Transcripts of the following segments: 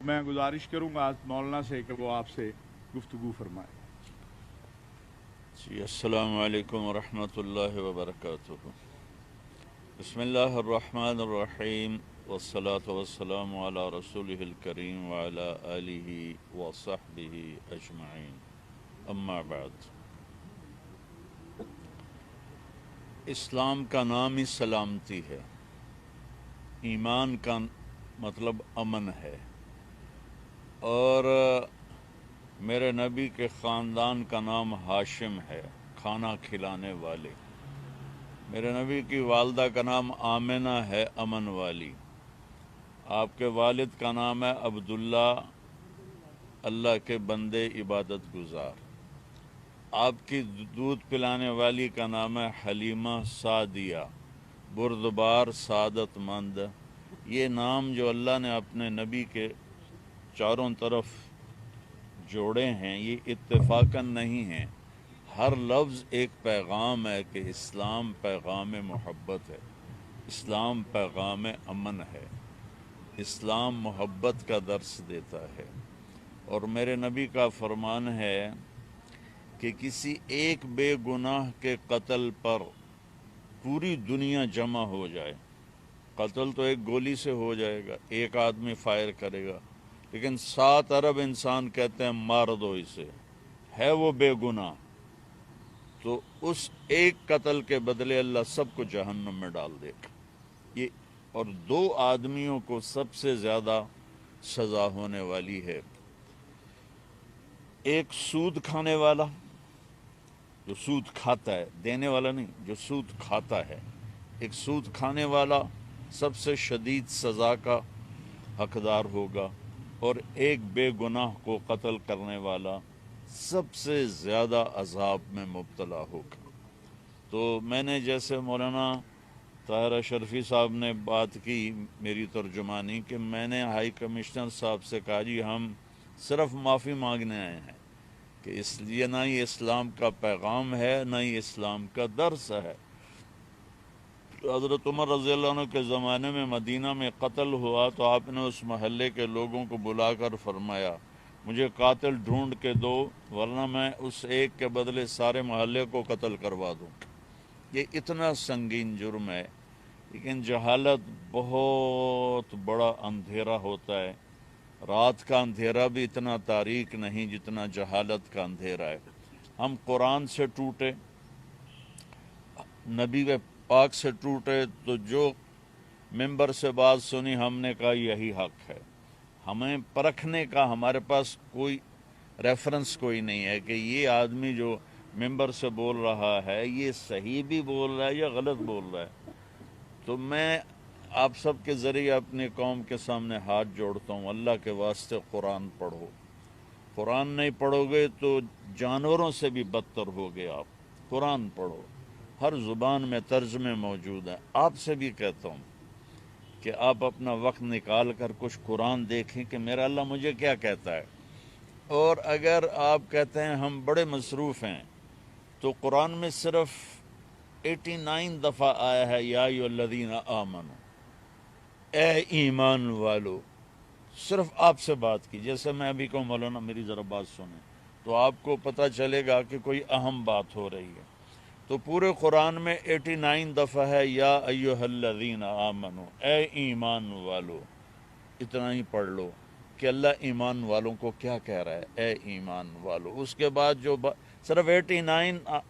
میں گزارش کروں گا آج مولانا سے کہ وہ آپ سے گفتگو فرمائے۔ جی السلام علیکم ورحمۃ اللہ وبرکاتہ۔ بسم اللہ الرحمن الرحیم والصلاة والسلام علی رسولہ الکریم وعلی آلہ وصحبہ اجمعین، اما بعد۔ اسلام کا نام ہی سلامتی ہے، ایمان کا مطلب امن ہے، اور میرے نبی کے خاندان کا نام ہاشم ہے، کھانا کھلانے والے۔ میرے نبی کی والدہ کا نام آمنہ ہے، امن والی۔ آپ کے والد کا نام ہے عبداللہ، اللہ کے بندے عبادت گزار۔ آپ کی دودھ پلانے والی کا نام ہے حلیمہ سعدیہ، بردبار سعادت مند۔ یہ نام جو اللہ نے اپنے نبی کے چاروں طرف جوڑے ہیں یہ اتفاقاً نہیں ہیں، ہر لفظ ایک پیغام ہے کہ اسلام پیغام محبت ہے، اسلام پیغام امن ہے، اسلام محبت کا درس دیتا ہے۔ اور میرے نبی کا فرمان ہے کہ کسی ایک بے گناہ کے قتل پر پوری دنیا جمع ہو جائے، قتل تو ایک گولی سے ہو جائے گا، ایک آدمی فائر کرے گا، لیکن 7 ارب انسان کہتے ہیں مار دو اسے، ہے وہ بے گناہ، تو اس ایک قتل کے بدلے اللہ سب کو جہنم میں ڈال دے گا۔ یہ اور 2 آدمیوں کو سب سے زیادہ سزا ہونے والی ہے، ایک سود کھانے والا جو سود کھاتا ہے، دینے والا نہیں، جو سود کھاتا ہے، ایک سود کھانے والا سب سے شدید سزا کا حقدار ہوگا، اور ایک بے گناہ کو قتل کرنے والا سب سے زیادہ عذاب میں مبتلا ہوگا۔ تو میں نے جیسے مولانا طاہر اشرفی صاحب نے بات کی میری ترجمانی کہ میں نے ہائی کمشنر صاحب سے کہا جی ہم صرف معافی مانگنے آئے ہیں، کہ اس لیے نہ یہ اسلام کا پیغام ہے نہ یہ اسلام کا درس ہے۔ حضرت عمر رضی اللہ عنہ کے زمانے میں مدینہ میں قتل ہوا تو آپ نے اس محلے کے لوگوں کو بلا کر فرمایا مجھے قاتل ڈھونڈ کے دو ورنہ میں اس ایک کے بدلے سارے محلے کو قتل کروا دوں۔ یہ اتنا سنگین جرم ہے، لیکن جہالت بہت بڑا اندھیرا ہوتا ہے، رات کا اندھیرا بھی اتنا تاریک نہیں جتنا جہالت کا اندھیرا ہے۔ ہم قرآن سے ٹوٹے، نبی پاک سے ٹوٹے، تو جو ممبر سے بات سنی ہم نے کہا یہی حق ہے۔ ہمیں پرکھنے کا ہمارے پاس کوئی ریفرنس کوئی نہیں ہے کہ یہ آدمی جو ممبر سے بول رہا ہے یہ صحیح بھی بول رہا ہے یا غلط بول رہا ہے۔ تو میں آپ سب کے ذریعے اپنی قوم کے سامنے ہاتھ جوڑتا ہوں، اللہ کے واسطے قرآن پڑھو۔ قرآن نہیں پڑھو گے تو جانوروں سے بھی بدتر ہوگے آپ۔ قرآن پڑھو، ہر زبان میں ترجمے موجود ہیں۔ آپ سے بھی کہتا ہوں کہ آپ اپنا وقت نکال کر کچھ قرآن دیکھیں کہ میرا اللہ مجھے کیا کہتا ہے۔ اور اگر آپ کہتے ہیں ہم بڑے مصروف ہیں تو قرآن میں صرف 89 دفعہ آیا ہے یا ایھا الذین آمنو، اے ایمان والو۔ صرف آپ سے بات کی، جیسے میں ابھی کہوں مولانا میری ذرا بات سنیں تو آپ کو پتہ چلے گا کہ کوئی اہم بات ہو رہی ہے۔ تو پورے قرآن میں 89 دفعہ ہے یا ایھا الذین آمنو، اے ایمان والو۔ اتنا ہی پڑھ لو کہ اللہ ایمان والوں کو کیا کہہ رہا ہے، اے ایمان والو۔ اس کے بعد جو صرف 89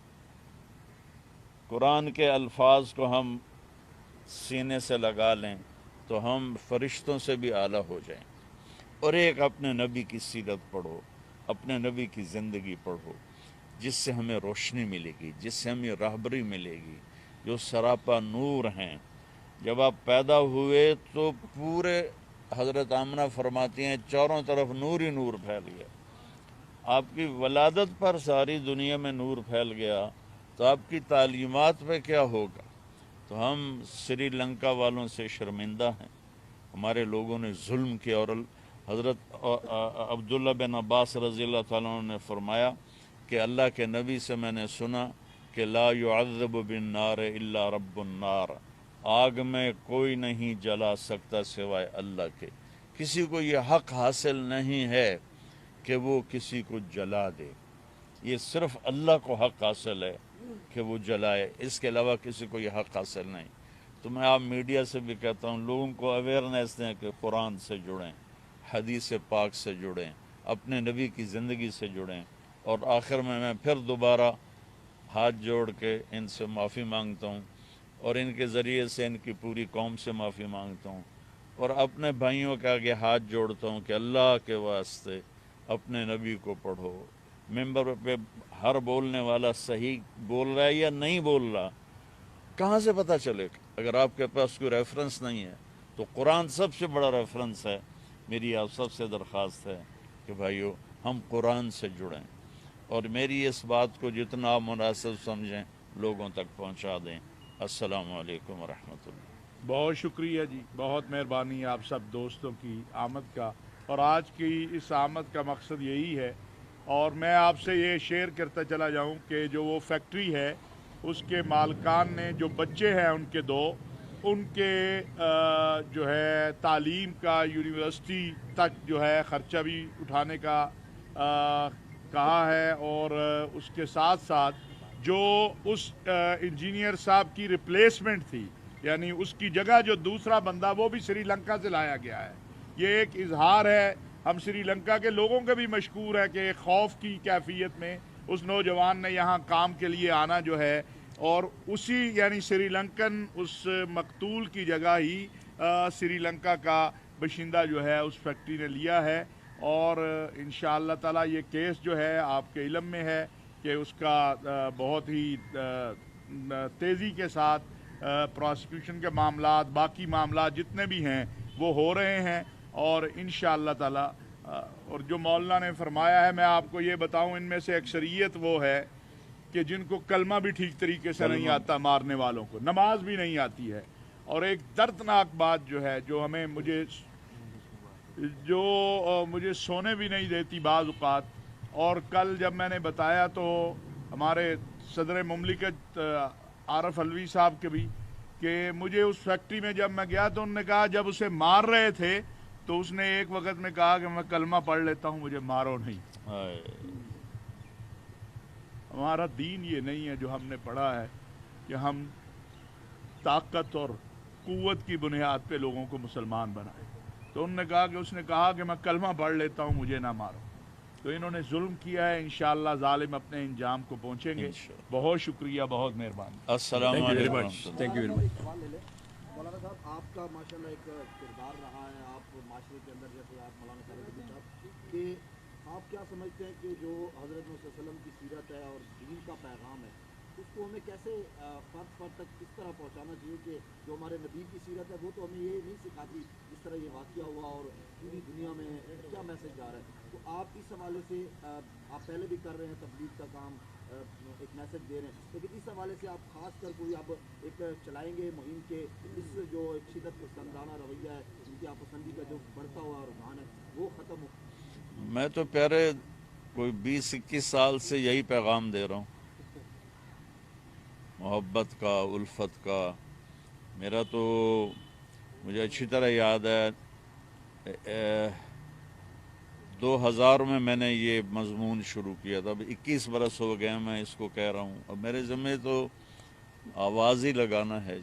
قرآن کے الفاظ کو ہم سینے سے لگا لیں تو ہم فرشتوں سے بھی اعلیٰ ہو جائیں۔ اور ایک اپنے نبی کی سیرت پڑھو، اپنے نبی کی زندگی پڑھو، جس سے ہمیں روشنی ملے گی، جس سے ہمیں راہبری ملے گی، جو سراپا نور ہیں۔ جب آپ پیدا ہوئے تو پورے حضرت آمنہ فرماتی ہیں چاروں طرف نور ہی نور پھیل گیا۔ آپ کی ولادت پر ساری دنیا میں نور پھیل گیا تو آپ کی تعلیمات پہ کیا ہوگا؟ تو ہم سری لنکا والوں سے شرمندہ ہیں، ہمارے لوگوں نے ظلم کیا۔ اور حضرت عبداللہ بن عباس رضی اللہ تعالیٰ عنہ نے فرمایا کہ اللہ کے نبی سے میں نے سنا کہ لا يعذب بالنار الا رب النار، آگ میں کوئی نہیں جلا سکتا سوائے اللہ کے، کسی کو یہ حق حاصل نہیں ہے کہ وہ کسی کو جلا دے. یہ صرف اللہ کو حق حاصل ہے کہ وہ جلائے، اس کے علاوہ کسی کو یہ حق حاصل نہیں. تو میں آپ میڈیا سے بھی کہتا ہوں، لوگوں کو اویئرنیس دیں کہ قرآن سے جڑیں، حدیث پاک سے جڑیں، اپنے نبی کی زندگی سے جڑیں. اور آخر میں پھر دوبارہ ہاتھ جوڑ کے ان سے معافی مانگتا ہوں، اور ان کے ذریعے سے ان کی پوری قوم سے معافی مانگتا ہوں، اور اپنے بھائیوں کے آگے ہاتھ جوڑتا ہوں کہ اللہ کے واسطے اپنے نبی کو پڑھو. ممبر پہ ہر بولنے والا صحیح بول رہا ہے یا نہیں بول رہا، کہاں سے پتہ چلے؟ اگر آپ کے پاس کوئی ریفرنس نہیں ہے تو قرآن سب سے بڑا ریفرنس ہے. میری آپ سب سے درخواست ہے کہ بھائیو ہم قرآن سے جڑیں، اور میری اس بات کو جتنا آپ مناسب سمجھیں لوگوں تک پہنچا دیں. السلام علیکم ورحمۃ اللہ. بہت شکریہ جی، بہت مہربانی آپ سب دوستوں کی آمد کا. اور آج کی اس آمد کا مقصد یہی ہے، اور میں آپ سے یہ شیئر کرتا چلا جاؤں کہ جو وہ فیکٹری ہے اس کے مالکان نے، جو بچے ہیں ان کے دو، ان کے جو ہے تعلیم کا، یونیورسٹی تک جو ہے خرچہ بھی اٹھانے کا کہا ہے. اور اس کے ساتھ ساتھ جو اس انجینئر صاحب کی ریپلیسمنٹ تھی، یعنی اس کی جگہ جو دوسرا بندہ، وہ بھی سری لنکا سے لایا گیا ہے. یہ ایک اظہار ہے. ہم سری لنکا کے لوگوں کے بھی مشکور ہے کہ خوف کی کیفیت میں اس نوجوان نے یہاں کام کے لیے آنا جو ہے، اور اسی یعنی سری لنکن اس مقتول کی جگہ ہی سری لنکا کا باشندہ جو ہے اس فیکٹری نے لیا ہے. اور انشاءاللہ تعالیٰ یہ کیس جو ہے آپ کے علم میں ہے کہ اس کا بہت ہی تیزی کے ساتھ پراسیکیوشن کے معاملات، باقی معاملات جتنے بھی ہیں وہ ہو رہے ہیں. اور انشاءاللہ تعالیٰ اور جو مولانا نے فرمایا ہے، میں آپ کو یہ بتاؤں، ان میں سے اکثریت وہ ہے کہ جن کو کلمہ بھی ٹھیک طریقے سے نہیں آتا، مارنے والوں کو نماز بھی نہیں آتی ہے. اور ایک دردناک بات جو ہے، جو مجھے سونے بھی نہیں دیتی بعض اوقات. اور کل جب میں نے بتایا تو ہمارے صدر مملکت عارف علوی صاحب کے بھی، کہ مجھے اس فیکٹری میں جب میں گیا تو انہوں نے کہا جب اسے مار رہے تھے تو اس نے ایک وقت میں کہا کہ میں کلمہ پڑھ لیتا ہوں، مجھے مارو نہیں. ہمارا دین یہ نہیں ہے جو ہم نے پڑھا ہے کہ ہم طاقت اور قوت کی بنیاد پہ لوگوں کو مسلمان بنائیں. تو انہوں نے کہا کہ اس نے کہا کہ میں کلمہ پڑھ لیتا ہوں، مجھے نہ مارو. تو انہوں نے ظلم کیا ہے. انشاءاللہ ظالم اپنے انجام کو پہنچیں گے. بہت شکریہ، بہت مہربانی. السلام علیکم. Thank you very much. مولانا صاحب، آپ کا ماشاءاللہ ایک کردار رہا ہے آپ معاشرے کے اندر، جیسے آپ مولانا صاحب کہ آپ کیا سمجھتے ہیں کہ جو حضرت محمد صلی اللہ علیہ وسلم کی سیرت ہے اور دین کا پیغام ہے، اس کو ہمیں کیسے فرد تک کس طرح پہنچانا چاہیے کہ جو ہمارے نبی کی سیرت ہے وہ تو ہمیں یہ نہیں سکھاتی جس طرح یہ واقعہ ہوا اور پوری دنیا میں کیا میسج جا رہا ہے. تو آپ اس حوالے سے آپ پہلے بھی کر رہے ہیں تبلیغ کا کام، ایک میسج دے رہے ہیں، لیکن اس حوالے سے آپ خاص کر کوئی اب ایک چلائیں گے مہم کے اس جو ایک شدت پسندانہ رویہ ہے، ان کی آپ پسندی کا جو بڑھتا ہوا رجحان ہے وہ ختم ہو؟ میں تو پیارے کوئی 20-21 سال سے یہی پیغام دے رہا ہوں، محبت کا، الفت کا. میرا تو مجھے اچھی طرح یاد ہے 2000 میں نے یہ مضمون شروع کیا تھا. اب 21 برس ہو گئے میں اس کو کہہ رہا ہوں. اب میرے ذمہ تو آواز ہی لگانا ہے.